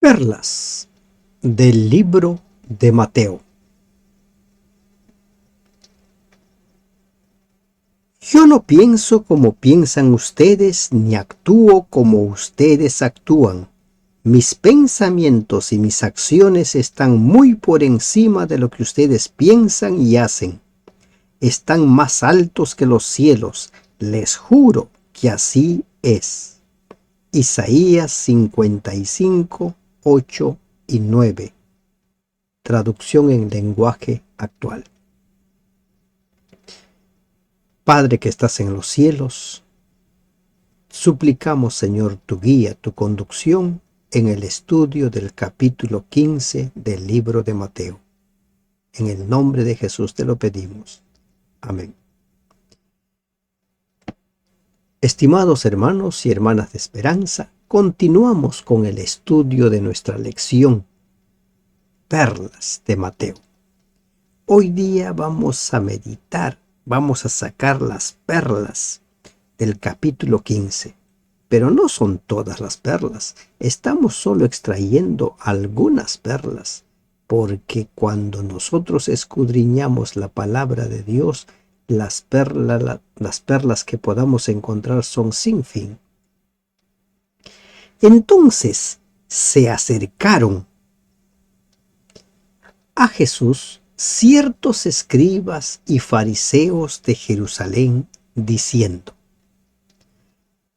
Perlas del libro de Mateo. Yo no pienso como piensan ustedes, ni actúo como ustedes actúan. Mis pensamientos y mis acciones están muy por encima de lo que ustedes piensan y hacen. Están más altos que los cielos. Les juro que así es. Isaías 55, 8 y 9. Traducción en lenguaje actual. Padre que estás en los cielos, suplicamos, Señor, tu guía, tu conducción en el estudio del capítulo 15 del libro de Mateo. En el nombre de Jesús te lo pedimos. Amén. Estimados hermanos y hermanas de esperanza, continuamos con el estudio de nuestra lección Perlas de Mateo. Hoy día vamos a meditar, vamos a sacar las perlas del capítulo 15, pero no son todas las perlas, estamos solo extrayendo algunas perlas, porque cuando nosotros escudriñamos la palabra de Dios, las perlas que podamos encontrar son sin fin. Entonces se acercaron a Jesús ciertos escribas y fariseos de Jerusalén, diciendo: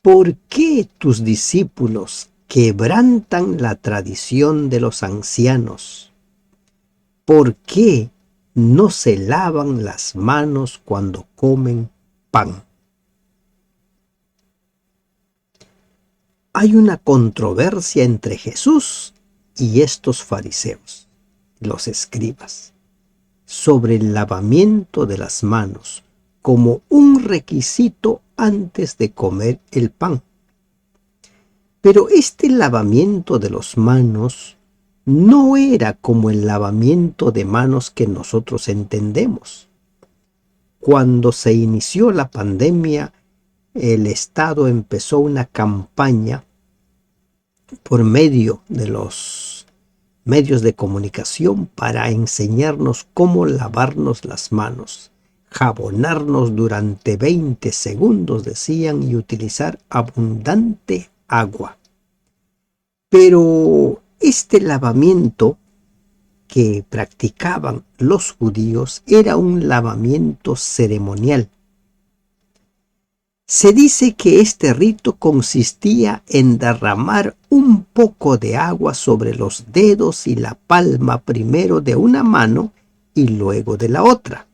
¿por qué tus discípulos quebrantan la tradición de los ancianos? ¿Por qué no se lavan las manos cuando comen pan? Hay una controversia entre Jesús y estos fariseos, los escribas, sobre el lavamiento de las manos como un requisito antes de comer el pan. Pero este lavamiento de las manos no era como el lavamiento de manos que nosotros entendemos. Cuando se inició la pandemia, el Estado empezó una campaña por medio de los medios de comunicación para enseñarnos cómo lavarnos las manos, jabonarnos durante 20 segundos, decían, y utilizar abundante agua. Pero este lavamiento que practicaban los judíos era un lavamiento ceremonial. Se dice que este rito consistía en derramar un poco de agua sobre los dedos y la palma primero de una mano y luego de la otra,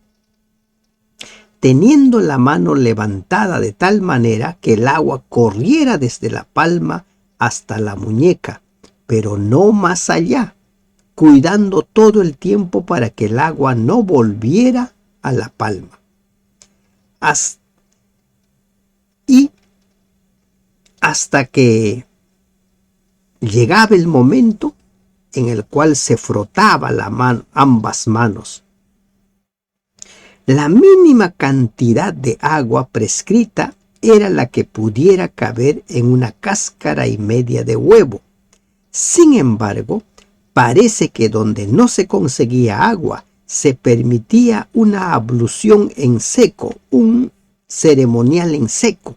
teniendo la mano levantada de tal manera que el agua corriera desde la palma hasta la muñeca, pero no más allá, cuidando todo el tiempo para que el agua no volviera a la palma. Hasta que llegaba el momento en el cual se frotaba ambas manos. La mínima cantidad de agua prescrita era la que pudiera caber en una cáscara y media de huevo. Sin embargo, parece que donde no se conseguía agua, se permitía una ablución en seco, un ceremonial en seco,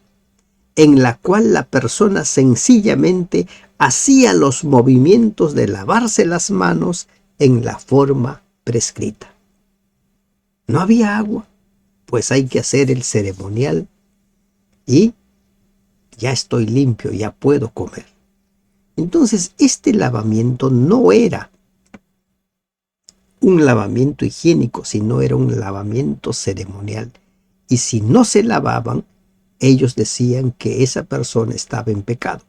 en la cual la persona sencillamente hacía los movimientos de lavarse las manos en la forma prescrita. No había agua, pues hay que hacer el ceremonial y ya estoy limpio, ya puedo comer. Entonces, este lavamiento no era un lavamiento higiénico, sino era un lavamiento ceremonial. Y si no se lavaban, ellos decían que esa persona estaba en pecado.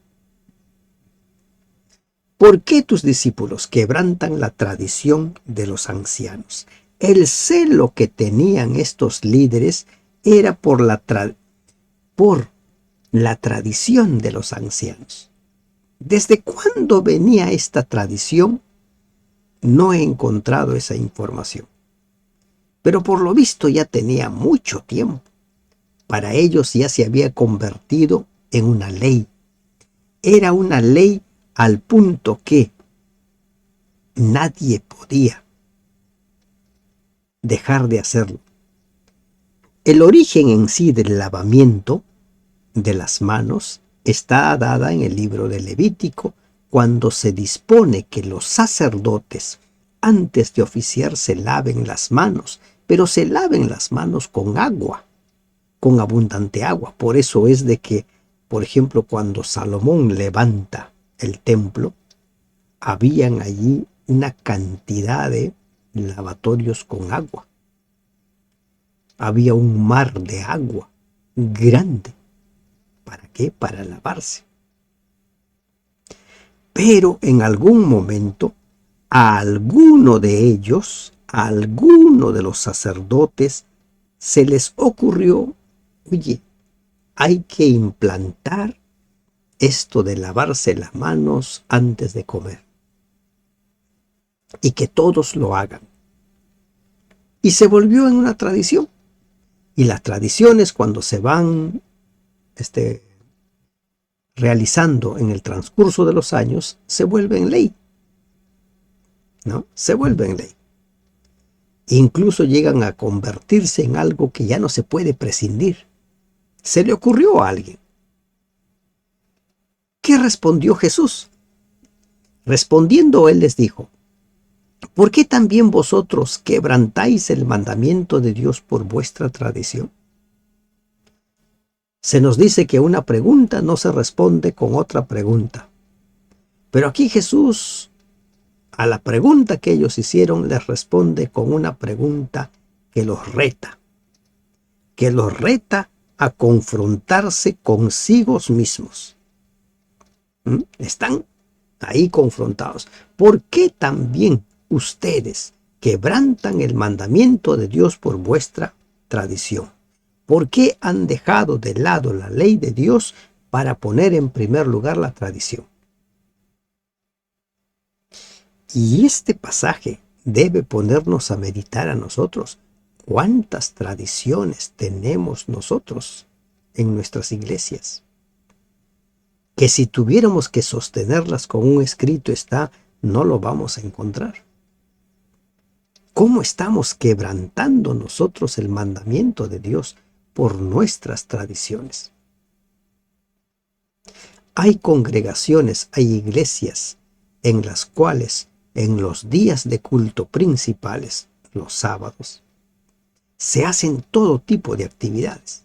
¿Por qué tus discípulos quebrantan la tradición de los ancianos? El celo que tenían estos líderes era por la tradición de los ancianos. ¿Desde cuándo venía esta tradición? No he encontrado esa información. Pero por lo visto ya tenía mucho tiempo. Para ellos ya se había convertido en una ley. Era una ley al punto que Nadie podía dejar de hacerlo. El origen en sí del lavamiento de las manos está dada en el libro de Levítico, cuando se dispone que los sacerdotes antes de oficiar se laven las manos, pero se laven las manos con agua, con abundante agua. Por eso es de que, por ejemplo, cuando Salomón levanta el templo, habían allí una cantidad de lavatorios con agua. Había un mar de agua grande. ¿Para qué? Para lavarse. Pero en algún momento, a alguno de ellos, a alguno de los sacerdotes, se les ocurrió, oye, hay que implantar esto de lavarse las manos antes de comer. Y que todos lo hagan. Y se volvió en una tradición. Y las tradiciones, cuando se van realizando en el transcurso de los años, se vuelven ley, ¿no? Se vuelven ley. Incluso llegan a convertirse en algo que ya no se puede prescindir. Se le ocurrió a alguien. ¿Qué respondió Jesús? Respondiendo él les dijo: ¿por qué también vosotros quebrantáis el mandamiento de Dios por vuestra tradición? Se nos dice que una pregunta no se responde con otra pregunta. Pero aquí Jesús, a la pregunta que ellos hicieron, les responde con una pregunta que los reta a confrontarse consigo mismos. Están ahí confrontados. ¿Por qué también ustedes quebrantan el mandamiento de Dios por vuestra tradición? ¿Por qué han dejado de lado la ley de Dios para poner en primer lugar la tradición? Y este pasaje debe ponernos a meditar a nosotros. ¿Cuántas tradiciones tenemos nosotros en nuestras iglesias? Que si tuviéramos que sostenerlas con un escrito no lo vamos a encontrar. ¿Cómo estamos quebrantando nosotros el mandamiento de Dios por nuestras tradiciones? Hay congregaciones, hay iglesias en las cuales en los días de culto principales, los sábados, se hacen todo tipo de actividades.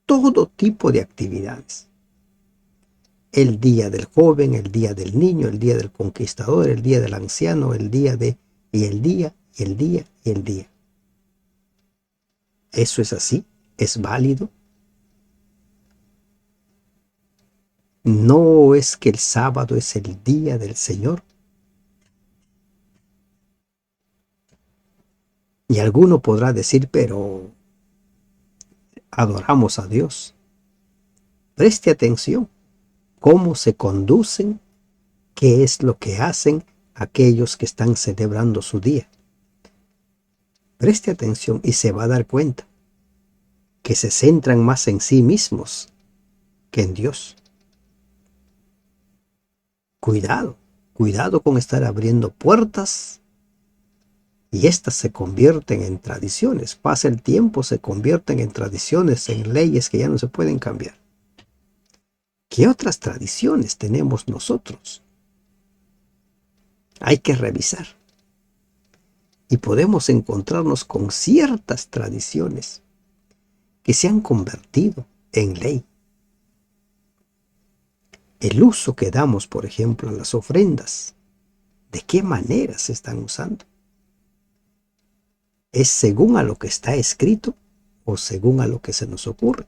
Todo tipo de actividades. El día del joven, el día del niño, el día del conquistador, el día del anciano, el día de... y el día, y el día, y el día. ¿Eso es así? ¿Es válido? ¿No es que el sábado es el día del Señor? Y alguno podrá decir, pero adoramos a Dios. Preste atención. ¿Cómo se conducen? ¿Qué es lo que hacen aquellos que están celebrando su día? Preste atención y se va a dar cuenta que se centran más en sí mismos que en Dios. Cuidado, cuidado con estar abriendo puertas y éstas se convierten en tradiciones. Pasa el tiempo, se convierten en tradiciones, en leyes que ya no se pueden cambiar. ¿Qué otras tradiciones tenemos nosotros? Hay que revisar. Y podemos encontrarnos con ciertas tradiciones que se han convertido en ley. El uso que damos, por ejemplo, a las ofrendas, ¿de qué manera se están usando? ¿Es según a lo que está escrito o según a lo que se nos ocurre?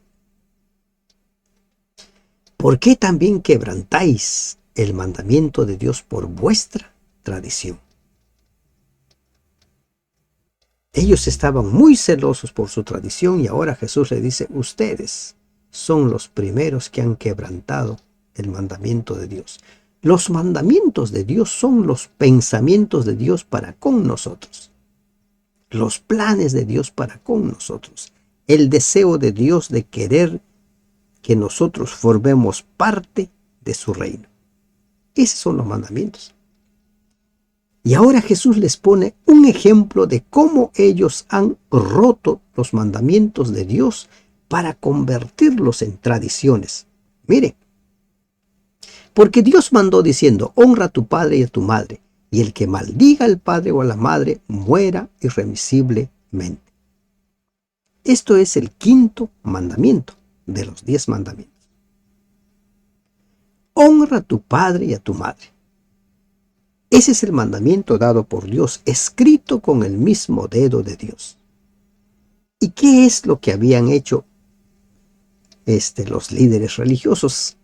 ¿Por qué también quebrantáis el mandamiento de Dios por vuestra tradición? Ellos estaban muy celosos por su tradición y ahora Jesús le dice, ustedes son los primeros que han quebrantado el mandamiento de Dios. Los mandamientos de Dios son los pensamientos de Dios para con nosotros. Los planes de Dios para con nosotros. El deseo de Dios de querer que nosotros formemos parte de su reino. Esos son los mandamientos. Y ahora Jesús les pone un ejemplo de cómo ellos han roto los mandamientos de Dios para convertirlos en tradiciones. Mire, porque Dios mandó diciendo, honra a tu padre y a tu madre, y el que maldiga al padre o a la madre muera irremisiblemente. Esto es el quinto mandamiento de los 10 mandamientos. Honra a tu padre y a tu madre. Ese es el mandamiento dado por Dios, escrito con el mismo dedo de Dios. ¿Y qué es lo que habían hecho los líderes religiosos?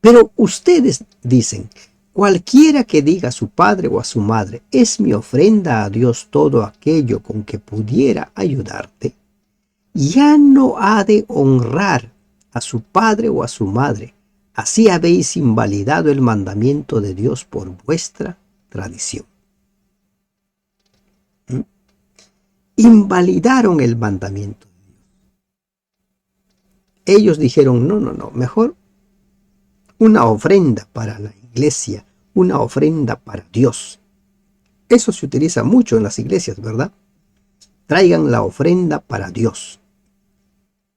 Pero ustedes dicen, cualquiera que diga a su padre o a su madre, es mi ofrenda a Dios todo aquello con que pudiera ayudarte, ya no ha de honrar a su padre o a su madre. Así habéis invalidado el mandamiento de Dios por vuestra tradición. ¿Mm? Invalidaron el mandamiento. Ellos dijeron, no, mejor una ofrenda para la iglesia, una ofrenda para Dios. Eso se utiliza mucho en las iglesias, ¿verdad? Traigan la ofrenda para Dios.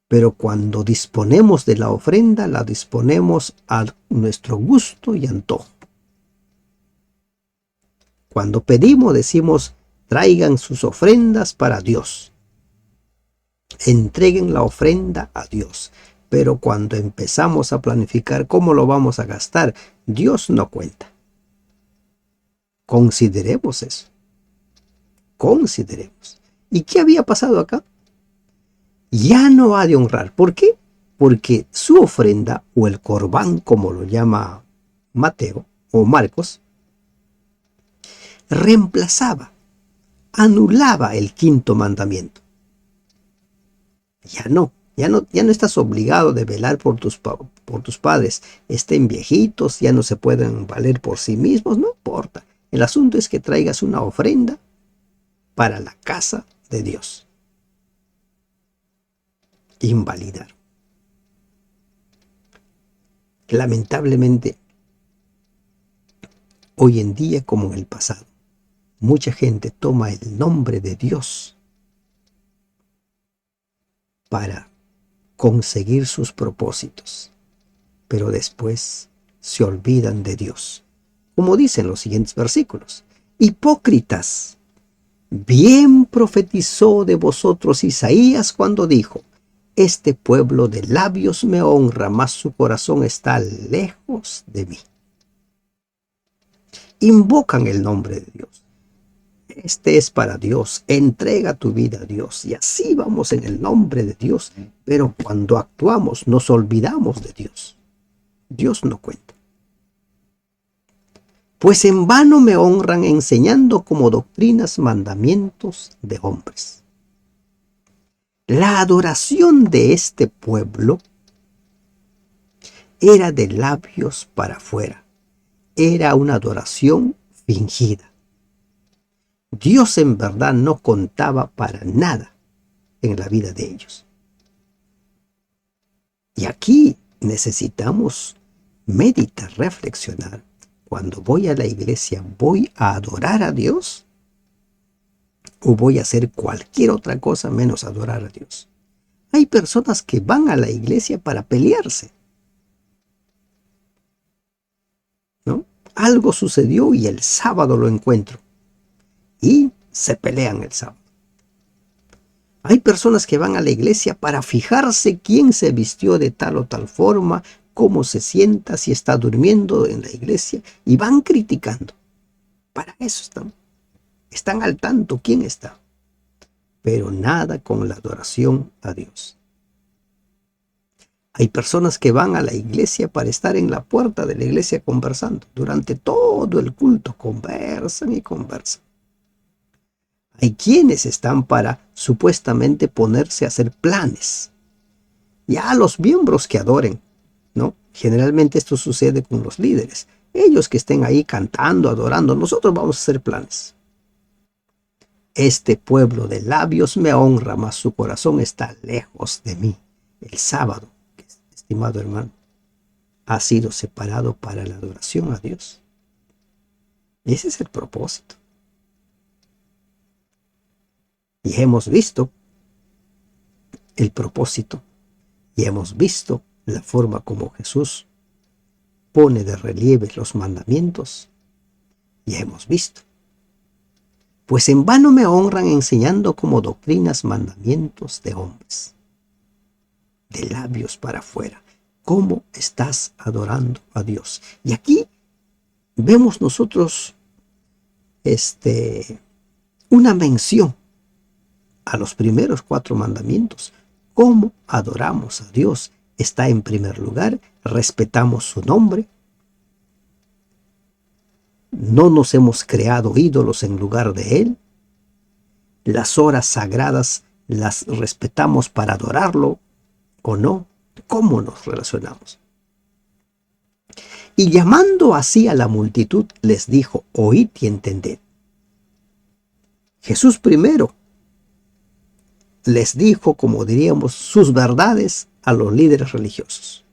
Pero cuando disponemos de la ofrenda, la disponemos a nuestro gusto y antojo. Cuando pedimos, decimos, traigan sus ofrendas para Dios. Entreguen la ofrenda a Dios. Pero cuando empezamos a planificar cómo lo vamos a gastar, Dios no cuenta. Consideremos eso. Consideremos. ¿Y qué había pasado acá? Ya no ha de honrar. ¿Por qué? Porque su ofrenda, o el corbán, como lo llama Mateo o Marcos, reemplazaba, anulaba el quinto mandamiento. Ya no estás obligado de velar por tus padres. Estén viejitos, ya no se pueden valer por sí mismos, no importa. El asunto es que traigas una ofrenda para la casa de Dios. Invalidar. Lamentablemente, hoy en día como en el pasado, mucha gente toma el nombre de Dios para conseguir sus propósitos, pero después se olvidan de Dios. Como dicen los siguientes versículos. Hipócritas, bien profetizó de vosotros Isaías cuando dijo, este pueblo de labios me honra, mas su corazón está lejos de mí. Invocan el nombre de Dios. Este es para Dios, entrega tu vida a Dios. Y así vamos en el nombre de Dios, pero cuando actuamos nos olvidamos de Dios. Dios no cuenta. Pues en vano me honran enseñando como doctrinas mandamientos de hombres. La adoración de este pueblo era de labios para afuera. Era una adoración fingida. Dios en verdad no contaba para nada en la vida de ellos. Y aquí necesitamos meditar, reflexionar. Cuando voy a la iglesia, ¿voy a adorar a Dios? ¿O voy a hacer cualquier otra cosa menos adorar a Dios? Hay personas que van a la iglesia para pelearse, ¿no? Algo sucedió y el sábado lo encuentro. Y se pelean el sábado. Hay personas que van a la iglesia para fijarse quién se vistió de tal o tal forma, cómo se sienta, si está durmiendo en la iglesia, y van criticando. Para eso están. Están al tanto quién está. Pero nada con la adoración a Dios. Hay personas que van a la iglesia para estar en la puerta de la iglesia conversando. Durante todo el culto conversan y conversan. Hay quienes están para supuestamente ponerse a hacer planes. Ya los miembros que adoren, ¿no? Generalmente esto sucede con los líderes. Ellos que estén ahí cantando, adorando, nosotros vamos a hacer planes. Este pueblo de labios me honra, mas su corazón está lejos de mí. El sábado, estimado hermano, ha sido separado para la adoración a Dios. Ese es el propósito. Y hemos visto el propósito y hemos visto la forma como Jesús pone de relieve los mandamientos. Y hemos visto. Pues en vano me honran enseñando como doctrinas mandamientos de hombres, de labios para afuera. ¿Cómo estás adorando a Dios? Y aquí vemos nosotros una mención a los primeros 4 mandamientos. ¿Cómo adoramos a Dios? Está en primer lugar, respetamos su nombre. No nos hemos creado ídolos en lugar de Él. Las horas sagradas las respetamos para adorarlo o no. ¿Cómo nos relacionamos? Y llamando así a la multitud, les dijo: oíd y entended. Jesús primero les dijo, como diríamos, sus verdades a los líderes religiosos.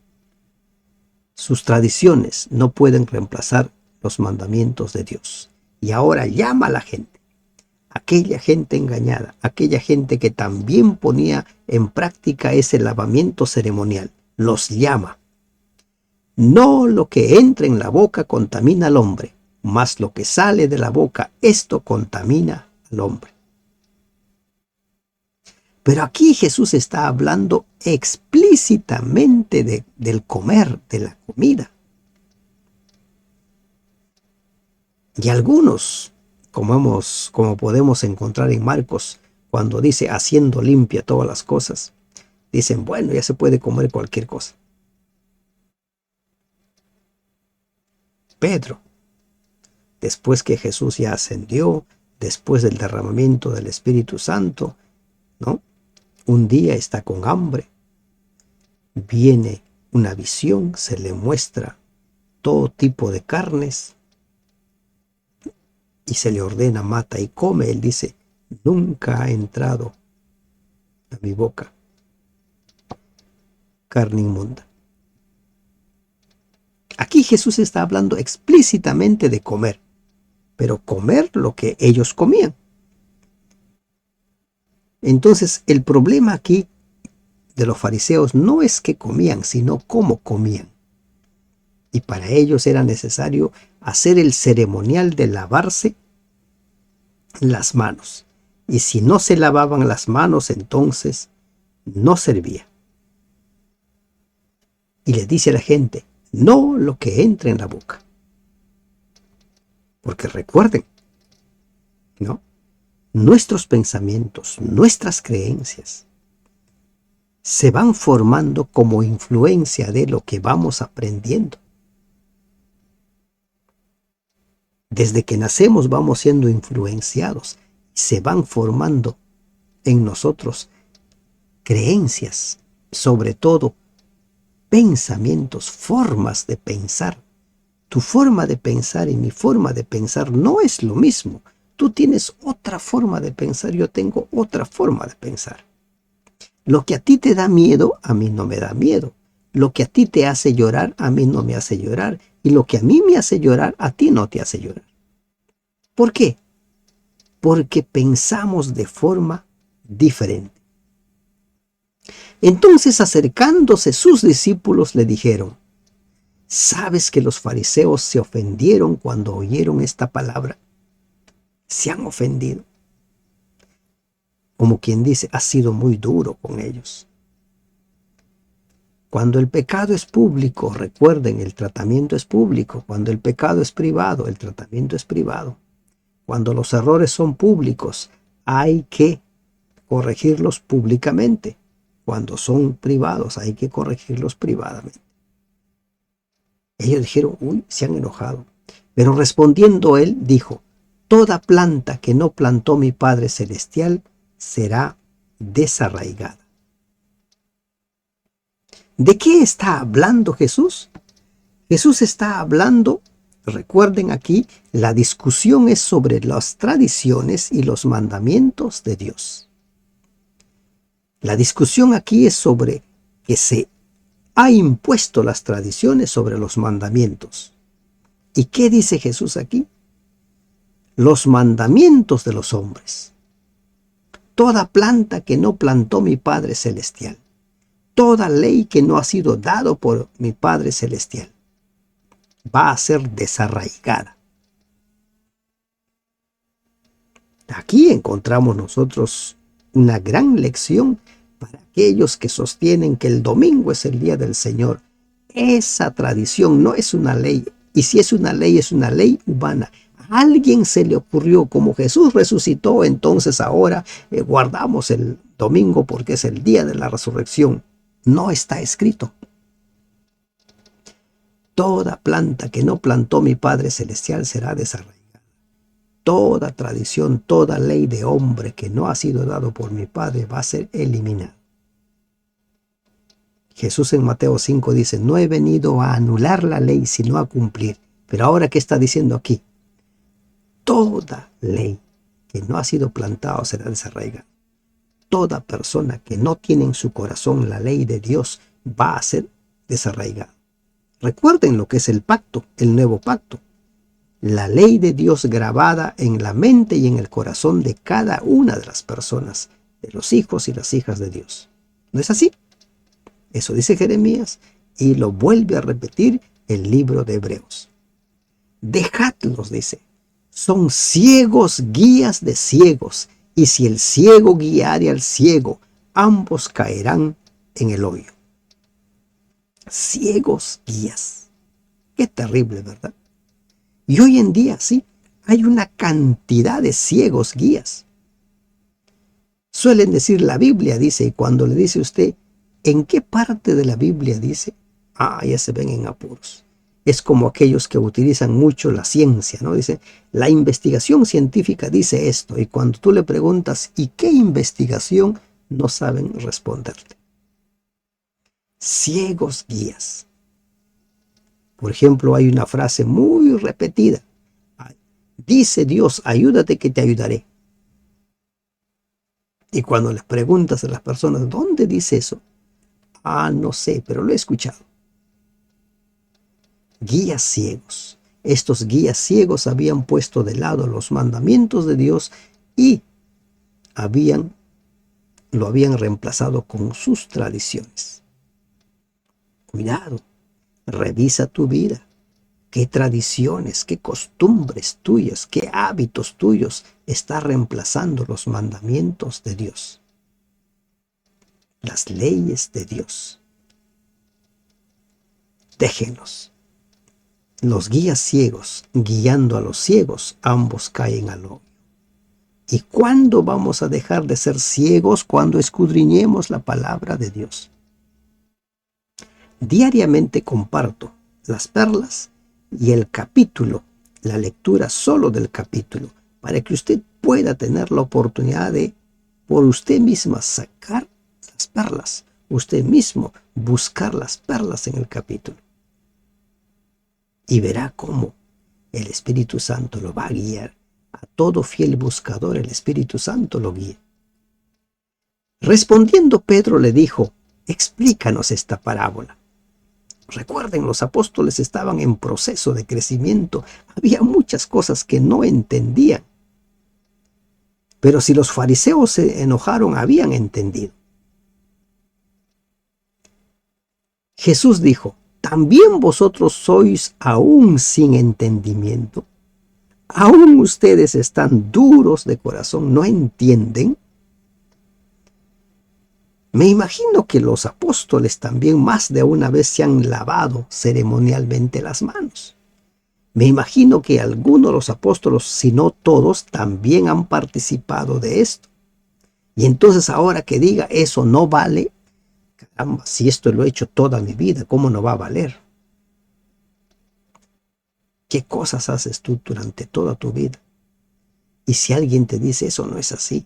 Sus tradiciones no pueden reemplazar los mandamientos de Dios. Y ahora llama a la gente, aquella gente engañada, aquella gente que también ponía en práctica ese lavamiento ceremonial, los llama. No lo que entra en la boca contamina al hombre, mas lo que sale de la boca, esto contamina al hombre. Pero aquí Jesús está hablando explícitamente del comer, de la comida. Y algunos, como podemos encontrar en Marcos, cuando dice haciendo limpia todas las cosas, dicen, bueno, ya se puede comer cualquier cosa. Pedro, después que Jesús ya ascendió, después del derramamiento del Espíritu Santo, ¿no? Un día está con hambre, viene una visión, se le muestra todo tipo de carnes y se le ordena mata y come. Él dice, nunca ha entrado a mi boca carne inmunda. Aquí Jesús está hablando explícitamente de comer, pero comer lo que ellos comían. Entonces, el problema aquí de los fariseos no es que comían, sino cómo comían. Y para ellos era necesario hacer el ceremonial de lavarse las manos. Y si no se lavaban las manos, entonces no servía. Y le dice a la gente, no lo que entra en la boca. Porque recuerden, ¿no? Nuestros pensamientos, nuestras creencias se van formando como influencia de lo que vamos aprendiendo. Desde que nacemos vamos siendo influenciados. Se van formando en nosotros creencias, sobre todo pensamientos, formas de pensar. Tu forma de pensar y mi forma de pensar no es lo mismo. Tú tienes otra forma de pensar, yo tengo otra forma de pensar. Lo que a ti te da miedo, a mí no me da miedo. Lo que a ti te hace llorar, a mí no me hace llorar. Y lo que a mí me hace llorar, a ti no te hace llorar. ¿Por qué? Porque pensamos de forma diferente. Entonces, acercándose sus discípulos, le dijeron, ¿sabes que los fariseos se ofendieron cuando oyeron esta palabra? Se han ofendido. Como quien dice, ha sido muy duro con ellos. Cuando el pecado es público, recuerden, el tratamiento es público. Cuando el pecado es privado, el tratamiento es privado. Cuando los errores son públicos, hay que corregirlos públicamente. Cuando son privados, hay que corregirlos privadamente. Ellos dijeron, uy, se han enojado. Pero respondiendo él, dijo, toda planta que no plantó mi Padre Celestial será desarraigada. ¿De qué está hablando Jesús? Jesús está hablando, recuerden aquí, la discusión es sobre las tradiciones y los mandamientos de Dios. La discusión aquí es sobre que se ha impuesto las tradiciones sobre los mandamientos. ¿Y qué dice Jesús aquí? los mandamientos de los hombres. Toda planta que no plantó mi Padre Celestial, toda ley que no ha sido dado por mi Padre Celestial, va a ser desarraigada. Aquí encontramos nosotros una gran lección para aquellos que sostienen que el domingo es el día del Señor. Esa tradición no es una ley, y si es una ley humana. A alguien se le ocurrió, como Jesús resucitó, entonces ahora guardamos el domingo porque es el día de la resurrección. No está escrito. Toda planta que no plantó mi Padre Celestial será desarraigada. Toda tradición, toda ley de hombre que no ha sido dado por mi Padre va a ser eliminada. Jesús en Mateo 5 dice, no he venido a anular la ley, sino a cumplir. Pero ahora, ¿qué está diciendo aquí? Toda ley que no ha sido plantada será desarraigada. Toda persona que no tiene en su corazón la ley de Dios va a ser desarraigada. Recuerden lo que es el pacto, el nuevo pacto. La ley de Dios grabada en la mente y en el corazón de cada una de las personas, de los hijos y las hijas de Dios. ¿No es así? Eso dice Jeremías y lo vuelve a repetir el libro de Hebreos. Dejadlos, dice. Son ciegos guías de ciegos, y si el ciego guiare al ciego, ambos caerán en el hoyo. Ciegos guías. Qué terrible, ¿verdad? Y hoy en día, sí, hay una cantidad de ciegos guías. Suelen decir la Biblia, dice, y cuando le dice usted, ¿en qué parte de la Biblia dice? Ya se ven en apuros. Es como aquellos que utilizan mucho la ciencia, ¿no? Dice, la investigación científica dice esto, y cuando tú le preguntas, ¿y qué investigación? No saben responderte. Ciegos guías. Por ejemplo, hay una frase muy repetida. Dice Dios, ayúdate que te ayudaré. Y cuando les preguntas a las personas, ¿dónde dice eso? No sé, pero lo he escuchado. Guías ciegos. Estos guías ciegos habían puesto de lado los mandamientos de Dios y lo habían reemplazado con sus tradiciones. Cuidado, revisa tu vida. ¿Qué tradiciones, qué costumbres tuyas, qué hábitos tuyos está reemplazando los mandamientos de Dios? Las leyes de Dios. Déjenlos. Los guías ciegos, guiando a los ciegos, ambos caen al hoyo. ¿Y cuándo vamos a dejar de ser ciegos? Cuando escudriñemos la palabra de Dios. Diariamente comparto las perlas y el capítulo, la lectura solo del capítulo, para que usted pueda tener la oportunidad de, por usted misma, sacar las perlas, usted mismo buscar las perlas en el capítulo. Y verá cómo el Espíritu Santo lo va a guiar. A todo fiel buscador el Espíritu Santo lo guía. Respondiendo Pedro le dijo, explícanos esta parábola. Recuerden, los apóstoles estaban en proceso de crecimiento. Había muchas cosas que no entendían. Pero si los fariseos se enojaron, habían entendido. Jesús dijo, ¿también vosotros sois aún sin entendimiento? ¿Aún ustedes están duros de corazón? ¿No entienden? Me imagino que los apóstoles también más de una vez se han lavado ceremonialmente las manos. Me imagino que algunos de los apóstoles, si no todos, también han participado de esto. Y entonces ahora que diga eso no vale, caramba, si esto lo he hecho toda mi vida, ¿cómo no va a valer? ¿Qué cosas haces tú durante toda tu vida? Y si alguien te dice eso no es así,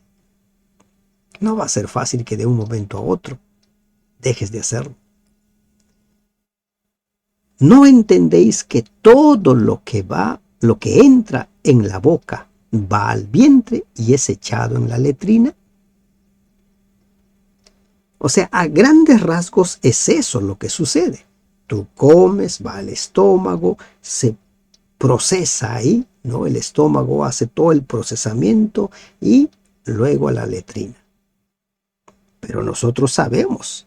no va a ser fácil que de un momento a otro dejes de hacerlo. ¿No entendéis que todo lo que entra en la boca va al vientre y es echado en la letrina? O sea, a grandes rasgos es eso lo que sucede. Tú comes, va al estómago, se procesa ahí, ¿no? El estómago hace todo el procesamiento y luego a la letrina. Pero nosotros sabemos,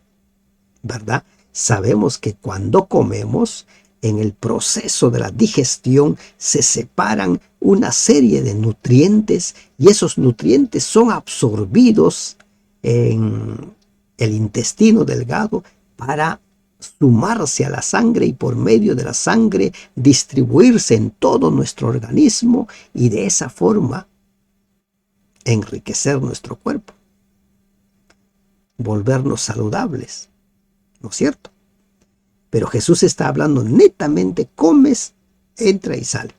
¿verdad? Sabemos que cuando comemos, en el proceso de la digestión se separan una serie de nutrientes y esos nutrientes son absorbidos en el intestino delgado para sumarse a la sangre y por medio de la sangre distribuirse en todo nuestro organismo y de esa forma enriquecer nuestro cuerpo, volvernos saludables, ¿no es cierto? Pero Jesús está hablando netamente, comes, entra y sale.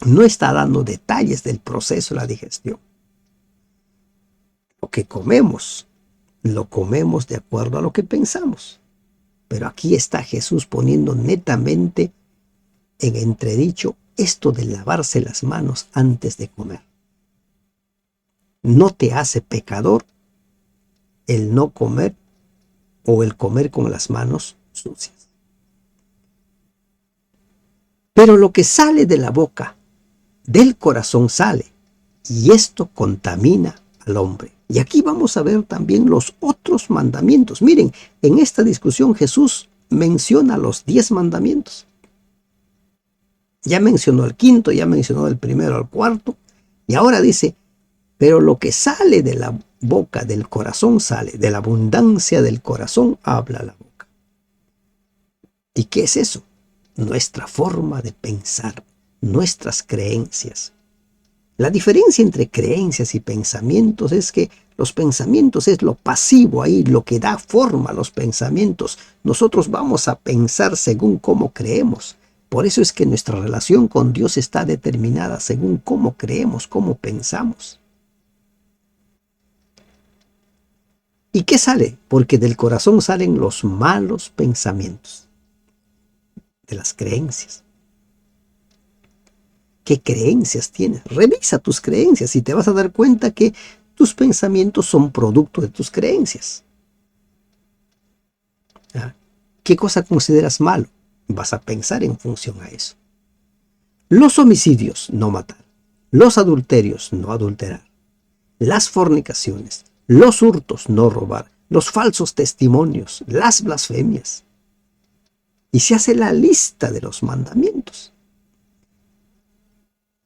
No está dando detalles del proceso de la digestión. Lo que comemos, lo comemos de acuerdo a lo que pensamos. Pero aquí está Jesús poniendo netamente en entredicho esto de lavarse las manos antes de comer. No te hace pecador el no comer o el comer con las manos sucias. Pero lo que sale de la boca, del corazón sale, y esto contamina al hombre. Y aquí vamos a ver también los otros mandamientos. Miren, en esta discusión Jesús menciona los 10 mandamientos. Ya mencionó el quinto, ya mencionó el primero, el cuarto, y ahora dice, pero lo que sale de la boca, del corazón sale, de la abundancia del corazón habla la boca. ¿Y qué es eso? Nuestra forma de pensar, nuestras creencias. La diferencia entre creencias y pensamientos es que los pensamientos es lo pasivo ahí, lo que da forma a los pensamientos. Nosotros vamos a pensar según cómo creemos. Por eso es que nuestra relación con Dios está determinada según cómo creemos, cómo pensamos. ¿Y qué sale? Porque del corazón salen los malos pensamientos, de las creencias. ¿Qué creencias tienes? Revisa tus creencias y te vas a dar cuenta que tus pensamientos son producto de tus creencias. ¿Qué cosa consideras malo? Vas a pensar en función a eso. Los homicidios, no matar. Los adulterios, no adulterar. Las fornicaciones, los hurtos, no robar. Los falsos testimonios, las blasfemias. Y se hace la lista de los mandamientos.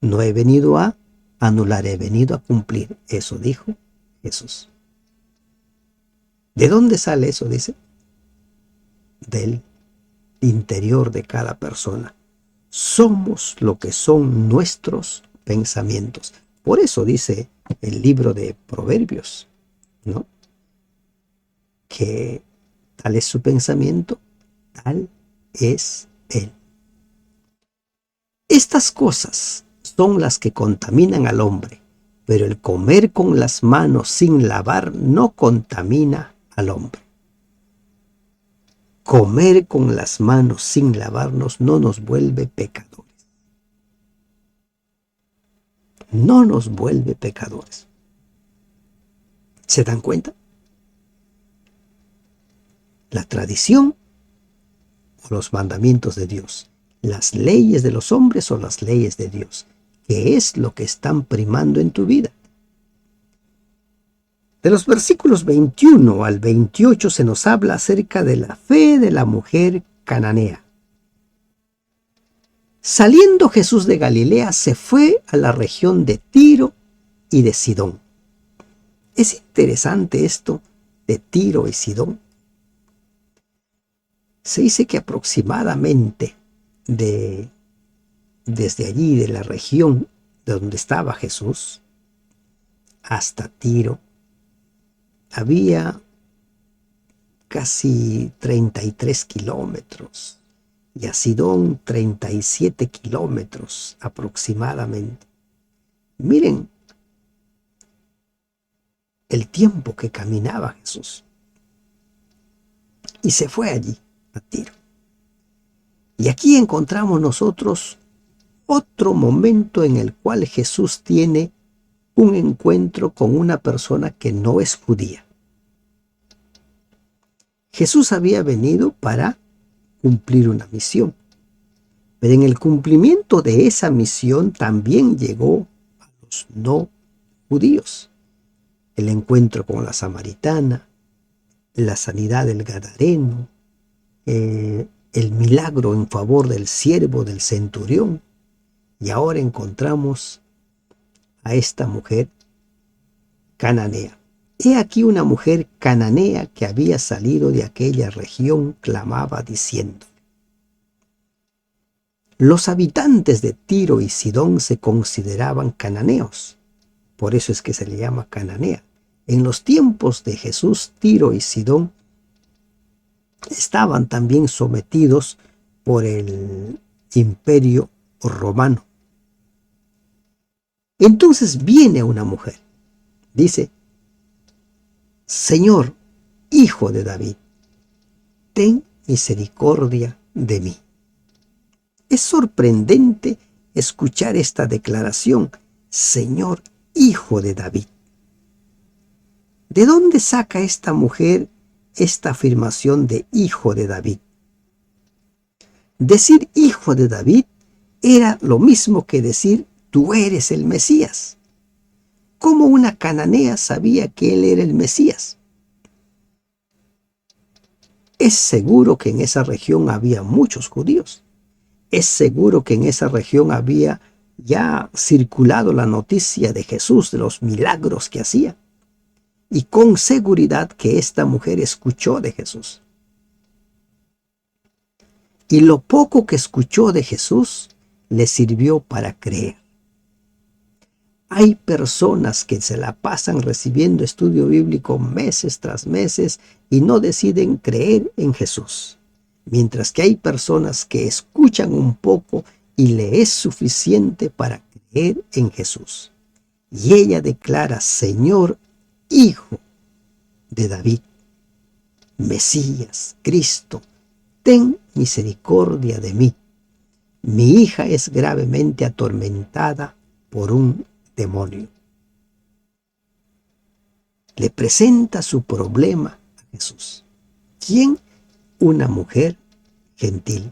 No he venido a anular, he venido a cumplir. Eso dijo Jesús. ¿De dónde sale eso? Dice. Del interior de cada persona. Somos lo que son nuestros pensamientos. Por eso dice el libro de Proverbios, ¿no? Que tal es su pensamiento, tal es él. Estas cosas son las que contaminan al hombre, pero el comer con las manos sin lavar no contamina al hombre. Comer con las manos sin lavarnos no nos vuelve pecadores. No nos vuelve pecadores. ¿Se dan cuenta? La tradición o los mandamientos de Dios, las leyes de los hombres o las leyes de Dios, ¿qué es lo que están primando en tu vida? De los versículos 21 al 28 se nos habla acerca de la fe de la mujer cananea. Saliendo Jesús de Galilea, se fue a la región de Tiro y de Sidón. Es interesante esto de Tiro y Sidón. Se dice que aproximadamente desde allí, de la región de donde estaba Jesús, hasta Tiro, había casi 33 kilómetros y a Sidón 37 kilómetros aproximadamente. Miren el tiempo que caminaba Jesús. Y se fue allí, a Tiro. Y aquí encontramos nosotros otro momento en el cual Jesús tiene un encuentro con una persona que no es judía. Jesús había venido para cumplir una misión, Pero en el cumplimiento de esa misión también llegó a los no judíos. El encuentro con la samaritana, la sanidad del gadareno, el milagro en favor del siervo del centurión. Y ahora encontramos a esta mujer cananea. He aquí una mujer cananea que había salido de aquella región, clamaba diciendo. Los habitantes de Tiro y Sidón se consideraban cananeos. Por eso es que se le llama cananea. En los tiempos de Jesús, Tiro y Sidón estaban también sometidos por el imperio romano. Entonces viene una mujer, dice, Señor, Hijo de David, ten misericordia de mí. Es sorprendente escuchar esta declaración, Señor, Hijo de David. ¿De dónde saca esta mujer esta afirmación de Hijo de David? Decir Hijo de David era lo mismo que decir tú eres el Mesías. ¿Cómo una cananea sabía que él era el Mesías? Es seguro que en esa región había muchos judíos. Es seguro que en esa región había ya circulado la noticia de Jesús, de los milagros que hacía. Y con seguridad que esta mujer escuchó de Jesús. Y lo poco que escuchó de Jesús le sirvió para creer. Hay personas que se la pasan recibiendo estudio bíblico meses tras meses y no deciden creer en Jesús. Mientras que hay personas que escuchan un poco y le es suficiente para creer en Jesús. Y ella declara, Señor, Hijo de David, Mesías, Cristo, ten misericordia de mí. Mi hija es gravemente atormentada por un demonio. Le presenta su problema a Jesús. ¿Quién? Una mujer gentil,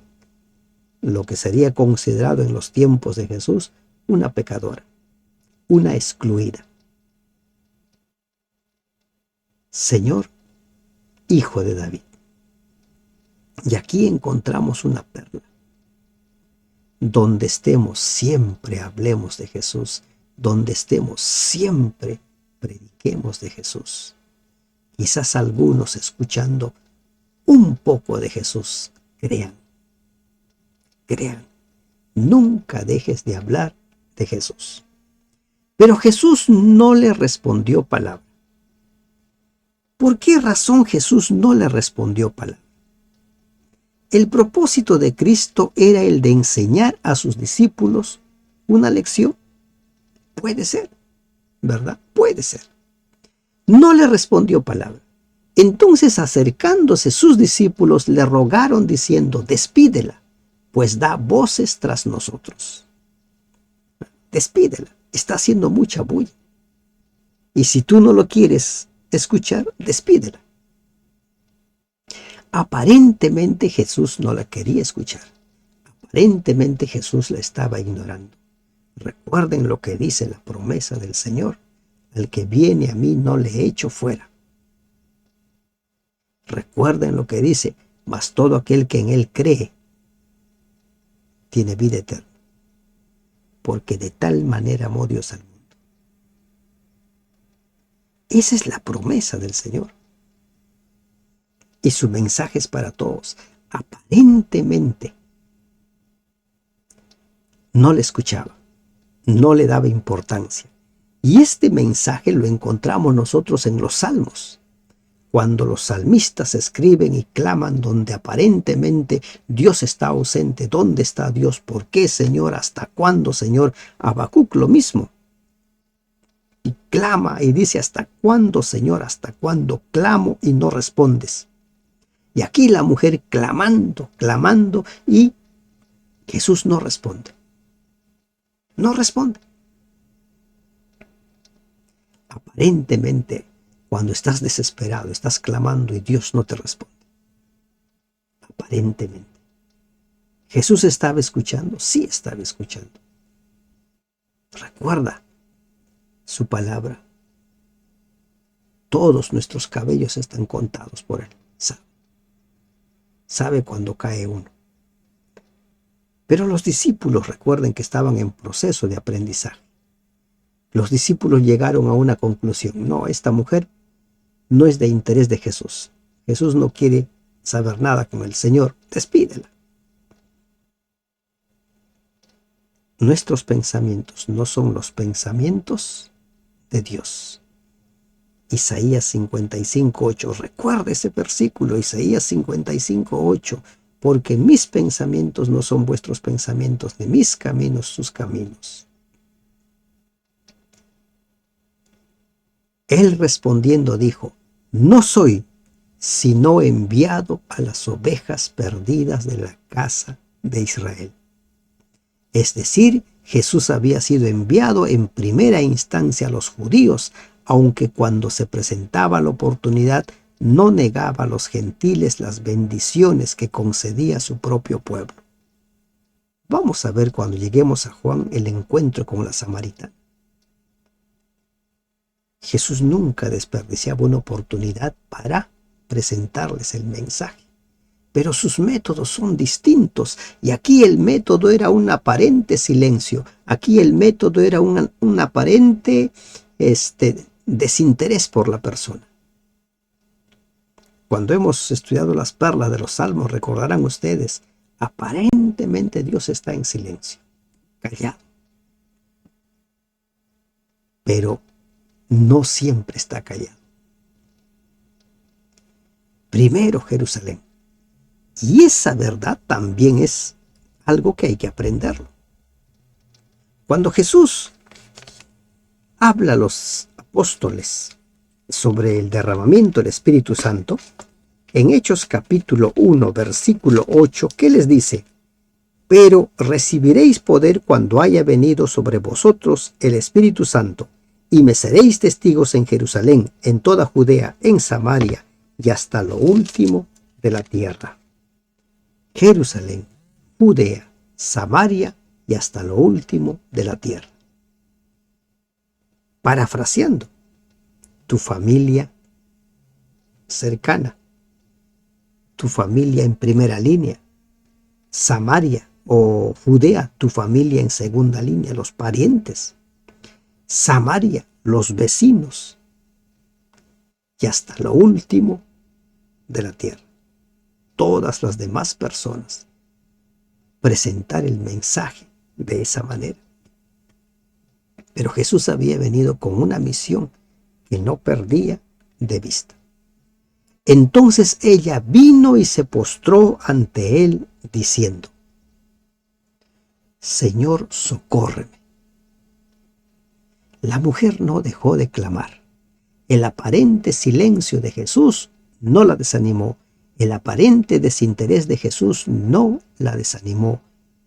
lo que sería considerado en los tiempos de Jesús una pecadora, una excluida. Señor, Hijo de David. Y aquí encontramos una perla. Donde estemos, siempre hablemos de Jesús. Donde estemos, siempre prediquemos de Jesús. Quizás algunos escuchando un poco de Jesús, crean. Nunca dejes de hablar de Jesús. Pero Jesús no le respondió palabra. ¿Por qué razón Jesús no le respondió palabra? El propósito de Cristo era el de enseñar a sus discípulos una lección. Puede ser, ¿verdad? Puede ser. No le respondió palabra. Entonces, acercándose sus discípulos, le rogaron diciendo, despídela, pues da voces tras nosotros. Despídela, está haciendo mucha bulla. Y si tú no lo quieres escuchar, despídela. Aparentemente Jesús no la quería escuchar. Aparentemente Jesús la estaba ignorando. Recuerden lo que dice la promesa del Señor. Al que viene a mí no le echo fuera. Recuerden lo que dice, mas todo aquel que en él cree tiene vida eterna. Porque de tal manera amó Dios al mundo. Esa es la promesa del Señor. Y su mensaje es para todos. Aparentemente no le escuchaba, no le daba importancia. Y este mensaje lo encontramos nosotros en los Salmos. Cuando los salmistas escriben y claman donde aparentemente Dios está ausente. ¿Dónde está Dios? ¿Por qué, Señor? ¿Hasta cuándo, Señor? Habacuc lo mismo. Y clama y dice, ¿hasta cuándo, Señor? ¿Hasta cuándo clamo y no respondes? Y aquí la mujer clamando y Jesús no responde. No responde. Aparentemente, cuando estás desesperado, estás clamando y Dios no te responde. Aparentemente. ¿Jesús estaba escuchando? Sí estaba escuchando. Recuerda su palabra. Todos nuestros cabellos están contados por Él. Sabe cuando cae uno. Pero los discípulos, recuerden que estaban en proceso de aprendizaje. Los discípulos llegaron a una conclusión. No, esta mujer no es de interés de Jesús. Jesús no quiere saber nada con el Señor. Despídela. Nuestros pensamientos no son los pensamientos de Dios. Isaías 55:8. Recuerda ese versículo, Isaías 55:8. Porque mis pensamientos no son vuestros pensamientos, ni mis caminos sus caminos. Él respondiendo dijo: no soy sino enviado a las ovejas perdidas de la casa de Israel. Es decir, Jesús había sido enviado en primera instancia a los judíos, aunque cuando se presentaba la oportunidad no negaba a los gentiles las bendiciones que concedía a su propio pueblo. Vamos a ver cuando lleguemos a Juan el encuentro con la samaritana. Jesús nunca desperdiciaba una oportunidad para presentarles el mensaje, pero sus métodos son distintos, y aquí el método era un aparente silencio, aquí el método era un aparente desinterés por la persona. Cuando hemos estudiado las perlas de los salmos, recordarán ustedes, aparentemente Dios está en silencio, callado, pero no siempre está callado. Primero Jerusalén. Y esa verdad también es algo que hay que aprenderlo. Cuando Jesús habla a los apóstoles sobre el derramamiento del Espíritu Santo, en Hechos capítulo 1, versículo 8, ¿qué les dice? Pero recibiréis poder cuando haya venido sobre vosotros el Espíritu Santo, y me seréis testigos en Jerusalén, en toda Judea, en Samaria, y hasta lo último de la tierra. Jerusalén, Judea, Samaria y hasta lo último de la tierra. Parafraseando, tu familia cercana, tu familia en primera línea, Samaria o Judea, tu familia en segunda línea, los parientes, Samaria, los vecinos, y hasta lo último de la tierra, todas las demás personas. Presentar el mensaje de esa manera. Pero Jesús había venido con una misión que no perdía de vista. Entonces ella vino y se postró ante él diciendo: Señor, socórreme. La mujer no dejó de clamar. El aparente silencio de Jesús no la desanimó. El aparente desinterés de Jesús no la desanimó.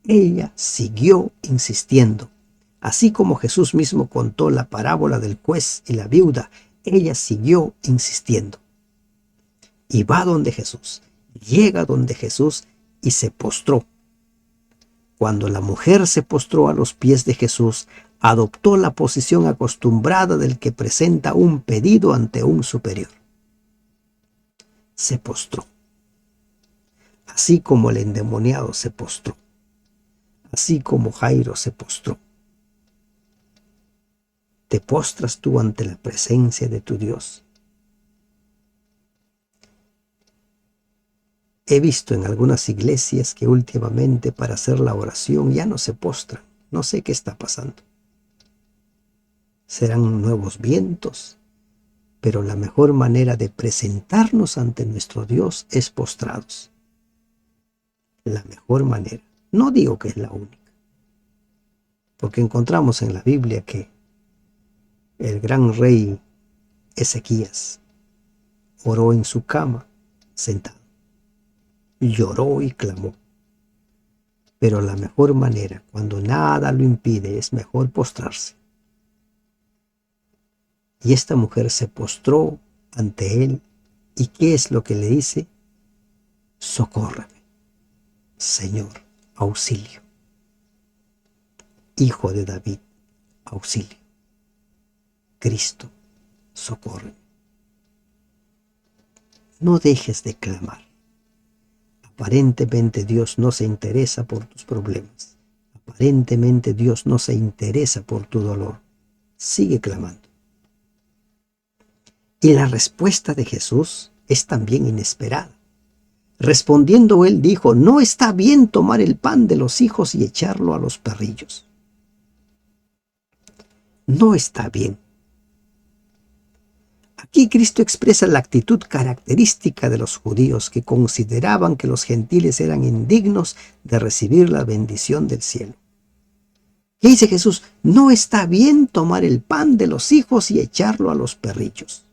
Ella siguió insistiendo. Así como Jesús mismo contó la parábola del juez y la viuda, ella siguió insistiendo. Y va donde Jesús, llega donde Jesús y se postró. Cuando la mujer se postró a los pies de Jesús, adoptó la posición acostumbrada del que presenta un pedido ante un superior. Se postró. Así como el endemoniado se postró. Así como Jairo se postró. ¿Te postras tú ante la presencia de tu Dios? He visto en algunas iglesias que últimamente para hacer la oración ya no se postran. No sé qué está pasando. Serán nuevos vientos, pero la mejor manera de presentarnos ante nuestro Dios es postrados. La mejor manera. No digo que es la única, porque encontramos en la Biblia que el gran rey Ezequías oró en su cama sentado, lloró y clamó. Pero la mejor manera, cuando nada lo impide, es mejor postrarse. Y esta mujer se postró ante él. ¿Y qué es lo que le dice? Socórreme, Señor, auxilio. Hijo de David, auxilio. Cristo, socorre. No dejes de clamar. Aparentemente Dios no se interesa por tus problemas. Aparentemente Dios no se interesa por tu dolor. Sigue clamando. Y la respuesta de Jesús es también inesperada. Respondiendo él dijo: no está bien tomar el pan de los hijos y echarlo a los perrillos. No está bien. Aquí Cristo expresa la actitud característica de los judíos, que consideraban que los gentiles eran indignos de recibir la bendición del cielo. ¿Qué dice Jesús? No está bien tomar el pan de los hijos y echarlo a los perrillos.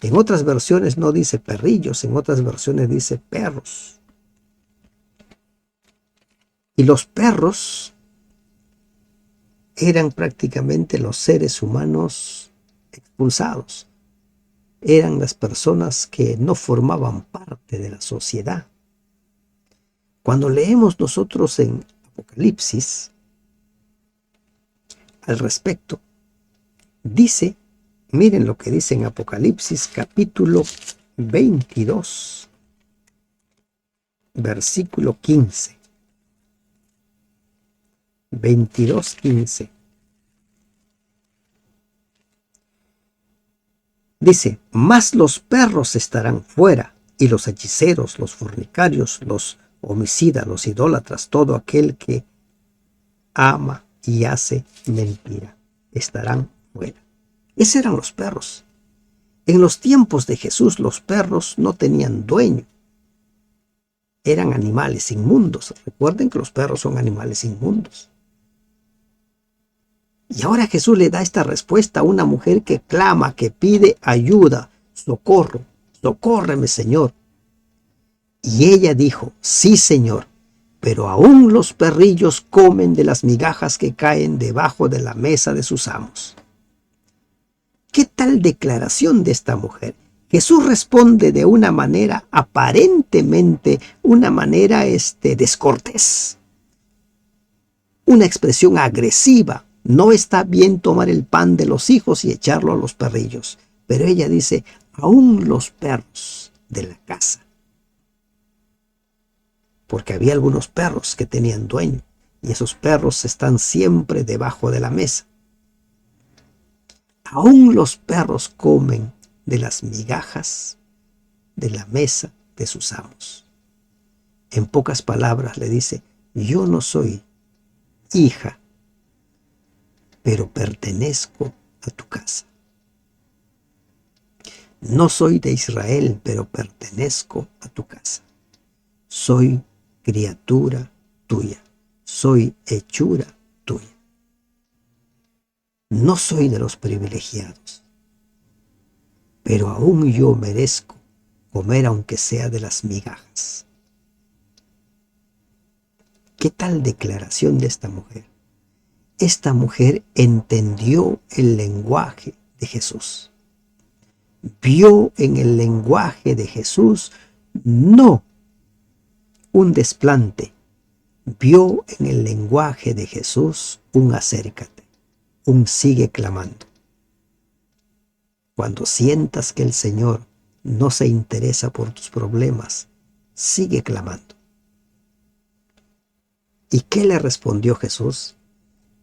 En otras versiones no dice perrillos, en otras versiones dice perros. Y los perros eran prácticamente los seres humanos expulsados. Eran las personas que no formaban parte de la sociedad. Cuando leemos nosotros en Apocalipsis al respecto, dice, miren lo que dice en Apocalipsis capítulo 22, versículo 15. 22:15. Dice: mas los perros estarán fuera, y los hechiceros, los fornicarios, los homicidas, los idólatras, todo aquel que ama y hace mentira, estarán fuera. Esos eran los perros. En los tiempos de Jesús, los perros no tenían dueño. Eran animales inmundos. Recuerden que los perros son animales inmundos. Y ahora Jesús le da esta respuesta a una mujer que clama, que pide ayuda, socorro, socórreme, Señor. Y ella dijo: sí, Señor, pero aún los perrillos comen de las migajas que caen debajo de la mesa de sus amos. ¿Qué tal declaración de esta mujer? Jesús responde de una manera aparentemente, una manera descortés. Una expresión agresiva. No está bien tomar el pan de los hijos y echarlo a los perrillos. Pero ella dice: aún los perros de la casa. Porque había algunos perros que tenían dueño, y esos perros están siempre debajo de la mesa. Aún los perros comen de las migajas de la mesa de sus amos. En pocas palabras le dice: yo no soy hija, pero pertenezco a tu casa. No soy de Israel, pero pertenezco a tu casa. Soy criatura tuya. Soy hechura tuya. No soy de los privilegiados, pero aún yo merezco comer aunque sea de las migajas. ¿Qué tal declaración de esta mujer? Esta mujer entendió el lenguaje de Jesús. Vio en el lenguaje de Jesús no un desplante. Vio en el lenguaje de Jesús un acércate, un sigue clamando. Cuando sientas que el Señor no se interesa por tus problemas, sigue clamando. ¿Y qué le respondió Jesús?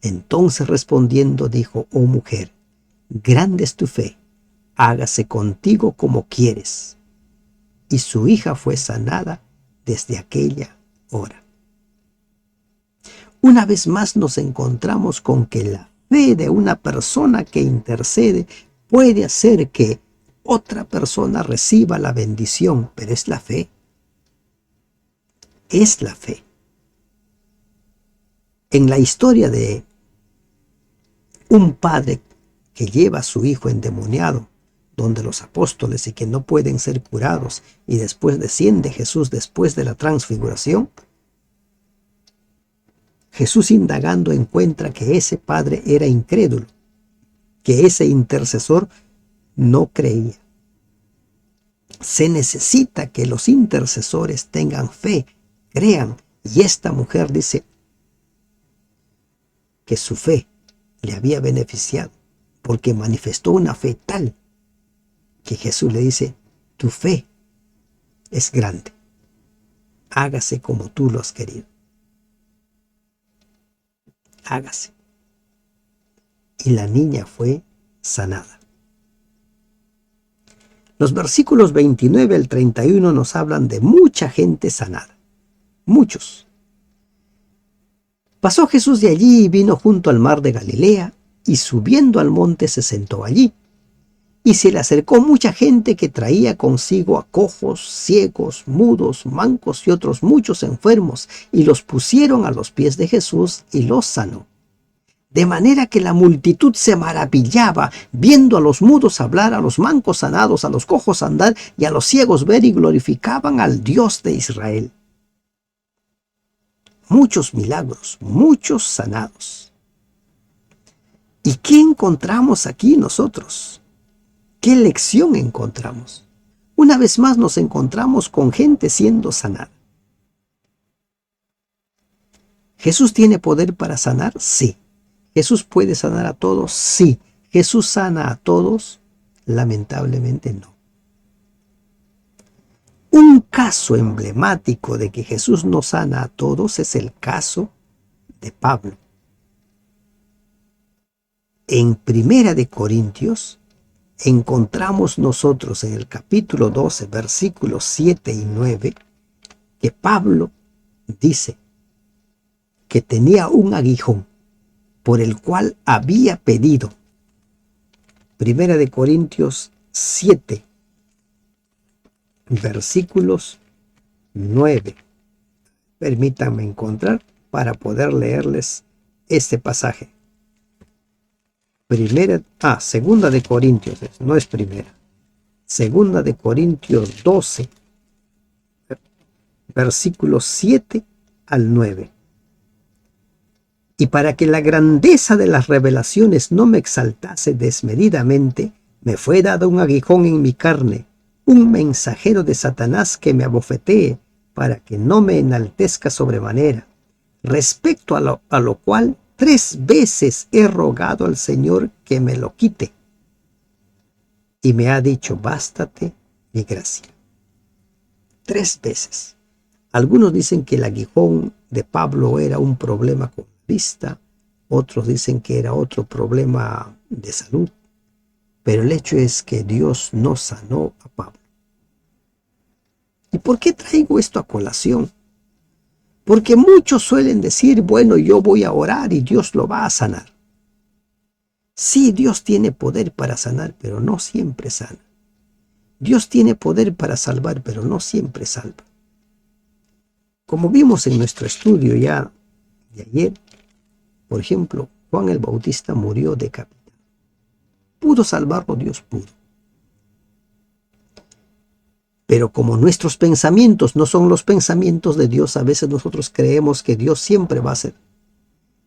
Entonces respondiendo dijo: oh mujer, grande es tu fe, hágase contigo como quieres. Y su hija fue sanada desde aquella hora. Una vez más nos encontramos con que la fe de una persona que intercede puede hacer que otra persona reciba la bendición, pero es la fe. Es la fe. En la historia de un padre que lleva a su hijo endemoniado donde los apóstoles y que no pueden ser curados, y después desciende Jesús después de la transfiguración, Jesús indagando encuentra que ese padre era incrédulo, que ese intercesor no creía. Se necesita que los intercesores tengan fe, crean Y esta mujer dice que su fe le había beneficiado porque manifestó una fe tal que Jesús le dice, tu fe es grande, hágase como tú lo has querido. Hágase. Y la niña fue sanada. Los versículos 29 al 31 nos hablan de mucha gente sanada. Muchos. Pasó Jesús de allí y vino junto al mar de Galilea, y subiendo al monte se sentó allí. Y se le acercó mucha gente que traía consigo a cojos, ciegos, mudos, mancos y otros muchos enfermos, y los pusieron a los pies de Jesús y los sanó. De manera que la multitud se maravillaba, viendo a los mudos hablar, a los mancos sanados, a los cojos andar y a los ciegos ver, y glorificaban al Dios de Israel. Muchos milagros, muchos sanados. ¿Y qué encontramos aquí nosotros? ¿Qué lección encontramos? Una vez más nos encontramos con gente siendo sanada. ¿Jesús tiene poder para sanar? Sí. ¿Jesús puede sanar a todos? Sí. ¿Jesús sana a todos? Lamentablemente no. Un caso emblemático de que Jesús no sana a todos es el caso de Pablo. En Primera de Corintios encontramos nosotros en el capítulo 12, versículos 7 y 9, que Pablo dice que tenía un aguijón por el cual había pedido. Primera de Corintios 7, versículos 9. Permítanme encontrar para poder leerles este pasaje. Segunda de Corintios, no es primera. Segunda de Corintios 12, versículos 7 al 9. Y para que la grandeza de las revelaciones no me exaltase desmedidamente, me fue dado un aguijón en mi carne, un mensajero de Satanás que me abofetee, para que no me enaltezca sobremanera. Respecto a lo cual 3 veces he rogado al Señor que me lo quite. Y me ha dicho, bástate mi gracia. 3 veces. Algunos dicen que el aguijón de Pablo era un problema con la vista, otros dicen que era otro problema de salud, pero el hecho es que Dios no sanó a Pablo. ¿Y por qué traigo esto a colación? Porque muchos suelen decir, bueno, yo voy a orar y Dios lo va a sanar. Sí, Dios tiene poder para sanar, pero no siempre sana. Dios tiene poder para salvar, pero no siempre salva. Como vimos en nuestro estudio ya de ayer, por ejemplo, Juan el Bautista murió decapitado. ¿Pudo salvarlo? Dios pudo. Pero como nuestros pensamientos no son los pensamientos de Dios, a veces nosotros creemos que Dios siempre va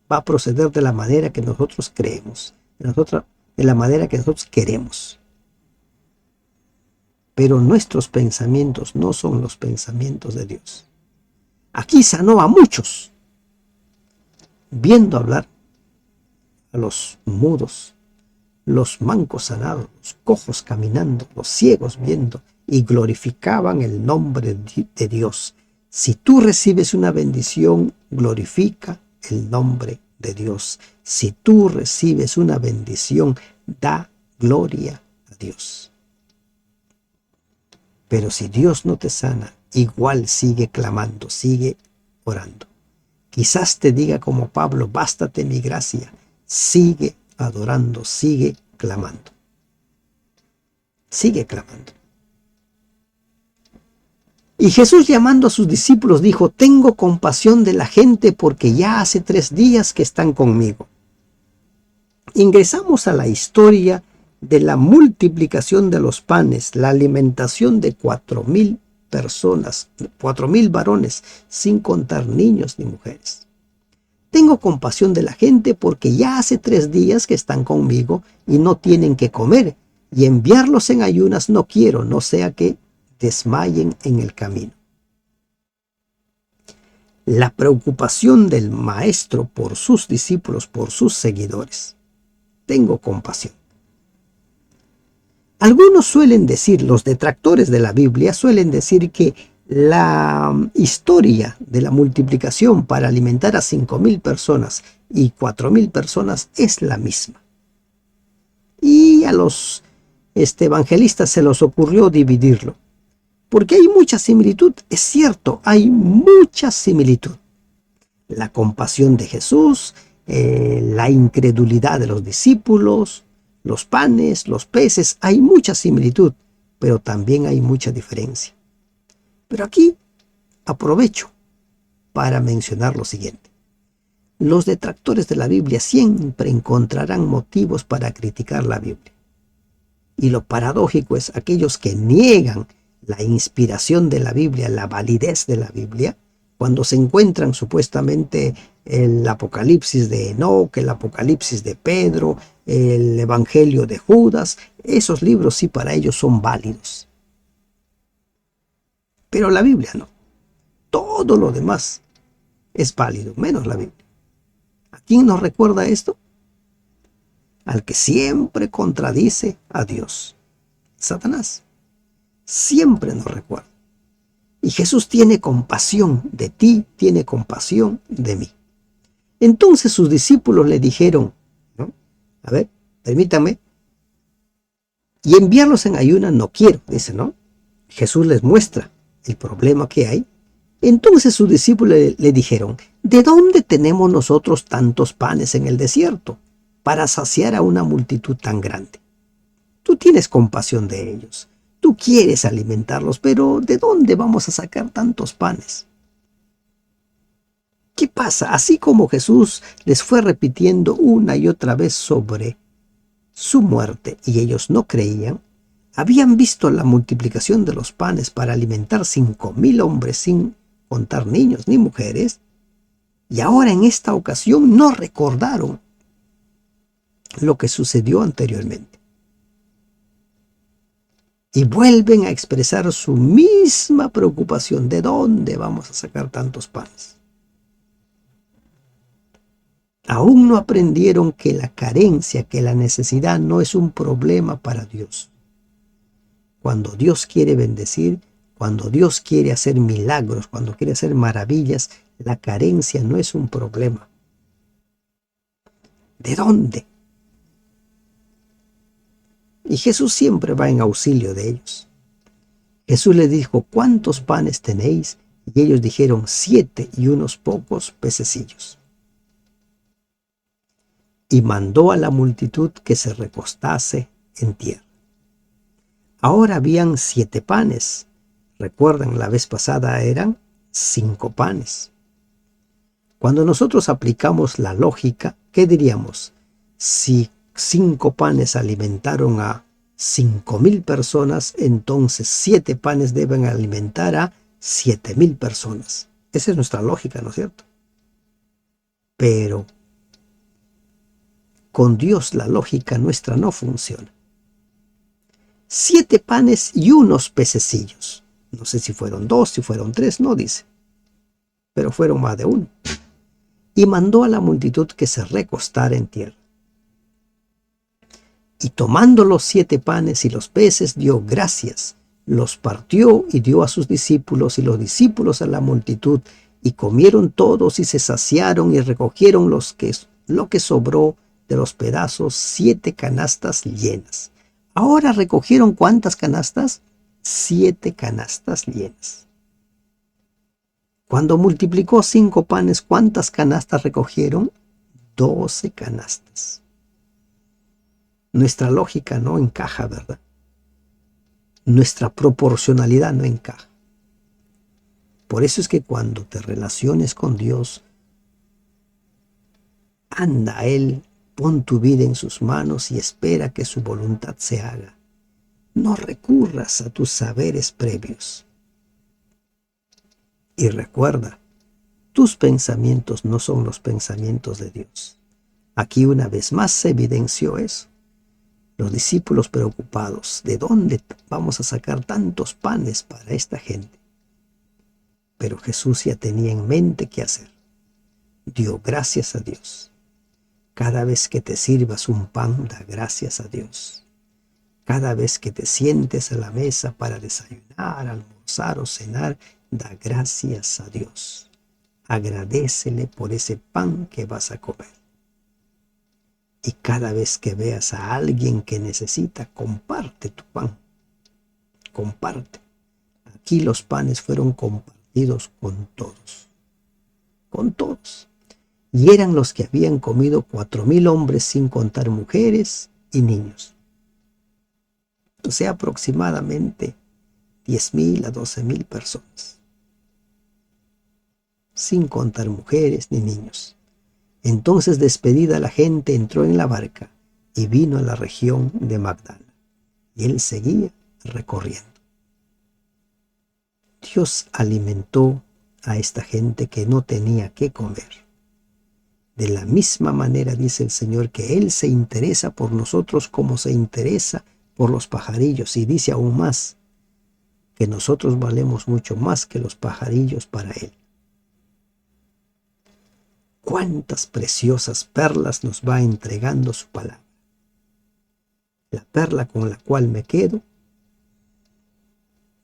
a proceder de la manera que nosotros creemos, de la manera que nosotros queremos. Pero nuestros pensamientos no son los pensamientos de Dios. Aquí sanó a muchos, viendo hablar a los mudos, los mancos sanados, los cojos caminando, los ciegos viendo, y glorificaban el nombre de Dios. Si tú recibes una bendición, glorifica el nombre de Dios. Si tú recibes una bendición, da gloria a Dios. Pero si Dios no te sana, igual sigue clamando, sigue orando. Quizás te diga como Pablo, bástate mi gracia. Sigue adorando, sigue clamando. Sigue clamando. Y Jesús, llamando a sus discípulos, dijo, tengo compasión de la gente porque ya hace 3 días que están conmigo. Ingresamos a la historia de la multiplicación de los panes, la alimentación de 4,000 personas, 4,000 varones, sin contar niños ni mujeres. Tengo compasión de la gente porque ya hace 3 días que están conmigo y no tienen que comer, y enviarlos en ayunas no quiero, no sea que desmayen en el camino. la preocupación del maestro por sus discípulos, por sus seguidores. Tengo compasión. Algunos suelen decir, los detractores de la Biblia suelen decir que la historia de la multiplicación para alimentar a 5,000 personas y 4,000 personas es la misma. Y a los evangelistas se les ocurrió dividirlo, porque hay mucha similitud. Es cierto, hay mucha similitud. La compasión de Jesús, la incredulidad de los discípulos, los panes, los peces, hay mucha similitud, pero también hay mucha diferencia. Pero aquí aprovecho para mencionar lo siguiente. Los detractores de la Biblia siempre encontrarán motivos para criticar la Biblia. Y lo paradójico es aquellos que niegan la inspiración de la Biblia, la validez de la Biblia, cuando se encuentran supuestamente el Apocalipsis de Enoc, el Apocalipsis de Pedro, el Evangelio de Judas, esos libros sí para ellos son válidos. Pero la Biblia no. Todo lo demás es válido, menos la Biblia. ¿A quién nos recuerda esto? Al que siempre contradice a Dios. Satanás. Siempre nos recuerda. Y Jesús tiene compasión de ti, tiene compasión de mí. Entonces sus discípulos le dijeron, ¿no? A ver, permítame. Y enviarlos en ayunas no quiero, dice, ¿no? Jesús les muestra el problema que hay. Entonces sus discípulos le dijeron, ¿de dónde tenemos nosotros tantos panes en el desierto para saciar a una multitud tan grande? Tú tienes compasión de ellos. Tú quieres alimentarlos, pero ¿de dónde vamos a sacar tantos panes? ¿Qué pasa? Así como Jesús les fue repitiendo una y otra vez sobre su muerte y ellos no creían, habían visto la multiplicación de los panes para alimentar 5,000 hombres sin contar niños ni mujeres, y ahora en esta ocasión no recordaron lo que sucedió anteriormente. Y vuelven a expresar su misma preocupación. ¿De dónde vamos a sacar tantos panes? Aún no aprendieron que la carencia, que la necesidad no es un problema para Dios. Cuando Dios quiere bendecir, cuando Dios quiere hacer milagros, cuando quiere hacer maravillas, la carencia no es un problema. ¿De dónde? Y Jesús siempre va en auxilio de ellos. Jesús les dijo, ¿cuántos panes tenéis? Y ellos dijeron, 7 y unos pocos pececillos. Y mandó a la multitud que se recostase en tierra. Ahora habían 7 panes. Recuerdan, la vez pasada eran 5 panes. Cuando nosotros aplicamos la lógica, ¿qué diríamos? Si 5 panes alimentaron a 5,000 personas, entonces 7 panes deben alimentar a 7,000 personas. Esa es nuestra lógica, ¿no es cierto? Pero con Dios la lógica nuestra no funciona. 7 panes y unos pececillos. No sé si fueron 2, si fueron 3, no dice. Pero fueron más de uno. Y mandó a la multitud que se recostara en tierra. Y tomando los 7 panes y los peces, dio gracias, los partió y dio a sus discípulos y los discípulos a la multitud, y comieron todos y se saciaron y recogieron lo que sobró de los pedazos, 7 canastas llenas. Ahora recogieron ¿cuántas canastas? 7 canastas llenas. Cuando multiplicó 5 panes, ¿cuántas canastas recogieron? 12 canastas. Nuestra lógica no encaja, ¿verdad? Nuestra proporcionalidad no encaja. Por eso es que cuando te relaciones con Dios, anda a Él, pon tu vida en sus manos y espera que su voluntad se haga. No recurras a tus saberes previos. Y recuerda, tus pensamientos no son los pensamientos de Dios. Aquí una vez más se evidenció eso. Los discípulos preocupados, ¿de dónde vamos a sacar tantos panes para esta gente? Pero Jesús ya tenía en mente qué hacer. Dio gracias a Dios. Cada vez que te sirvas un pan, da gracias a Dios. Cada vez que te sientes a la mesa para desayunar, almorzar o cenar, da gracias a Dios. Agradécele por ese pan que vas a comer. Y cada vez que veas a alguien que necesita, comparte tu pan. Comparte. Aquí los panes fueron compartidos con todos. Con todos. Y eran los que habían comido 4,000 hombres, sin contar mujeres y niños. O sea, aproximadamente 10,000 a 12,000 personas. Sin contar mujeres ni niños. Entonces, despedida la gente, entró en la barca y vino a la región de Magdala. Y él seguía recorriendo. Dios alimentó a esta gente que no tenía qué comer. De la misma manera dice el Señor que Él se interesa por nosotros como se interesa por los pajarillos. Y dice aún más, que nosotros valemos mucho más que los pajarillos para Él. Cuántas preciosas perlas nos va entregando su palabra. La perla con la cual me quedo: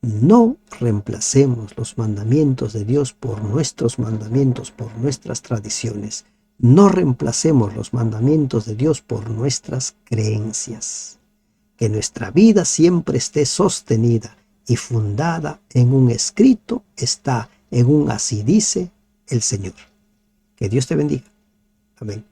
no reemplacemos los mandamientos de Dios por nuestros mandamientos, por nuestras tradiciones. No reemplacemos los mandamientos de Dios por nuestras creencias. Que nuestra vida siempre esté sostenida y fundada en un escrito, está en un así dice el Señor. Que Dios te bendiga. Amén.